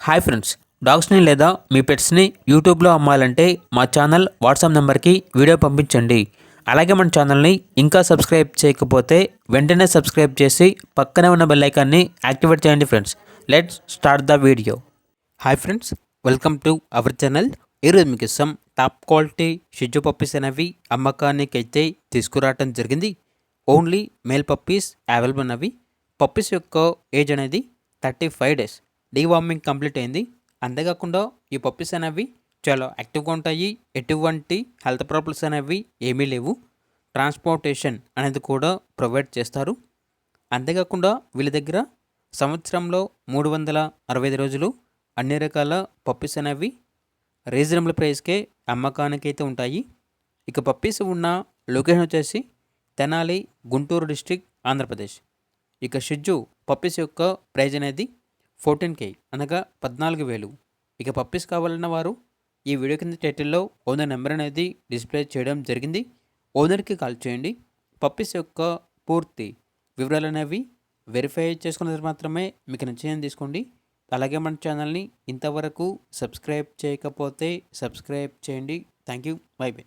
Hi friends, డాగ్స్ని లేదా మీ పెట్స్ని యూట్యూబ్లో అమ్మాలంటే మా ఛానల్ వాట్సాప్ నెంబర్కి వీడియో పంపించండి. అలాగే మన ఛానల్ని ఇంకా సబ్స్క్రైబ్ చేయకపోతే వెంటనే సబ్స్క్రైబ్ చేసి పక్కనే ఉన్న బెల్ ఐకాన్ని యాక్టివేట్ చేయండి friends. Let's start the video. Hi friends, welcome to our channel. ఈరోజు మీకు ఇస్తాం టాప్ క్వాలిటీ షిజు పప్పీస్ అనేవి అమ్మకానికి అయితే తీసుకురావడం జరిగింది. ఓన్లీ మేల్ పప్పీస్ అవైలబుల్ ఉన్నవి. పప్పీస్ యొక్క ఏజ్ అనేది 35 days. డీవార్మింగ్ కంప్లీట్ అయింది. అంతేకాకుండా ఈ పప్పీస్ అనేవి చాలా యాక్టివ్గా ఉంటాయి. ఎటువంటి హెల్త్ ప్రాబ్లమ్స్ అనేవి ఏమీ లేవు. ట్రాన్స్పోర్టేషన్ అనేది కూడా ప్రొవైడ్ చేస్తారు. అంతేకాకుండా వీళ్ళ దగ్గర సంవత్సరంలో 365 రోజులు అన్ని రకాల పప్పీస్ అనేవి రీజనబుల్ ప్రైస్కే అమ్మకానికి అయితే ఉంటాయి. ఇక పప్పీస్ ఉన్న లొకేషన్ వచ్చేసి తెనాలి, గుంటూరు డిస్టిక్, ఆంధ్రప్రదేశ్. ఇక షిజు పప్పీస్ యొక్క ప్రైజ్ అనేది 14K అనగా 14,000. ఇక పప్పీస్ కావాలన్న వారు ఈ వీడియో కింద టైటిల్లో ఓనర్ నెంబర్ అనేది డిస్ప్లే చేయడం జరిగింది. ఓనర్కి కాల్ చేయండి. పప్పీస్ యొక్క పూర్తి వివరాలు అనేవి వెరిఫై చేసుకున్న తర్వాత మాత్రమే మీకు నచ్చిందని తీసుకోండి. అలాగే మన ఛానల్ని ఇంతవరకు సబ్స్క్రైబ్ చేయకపోతే సబ్స్క్రైబ్ చేయండి. Thank you. By by.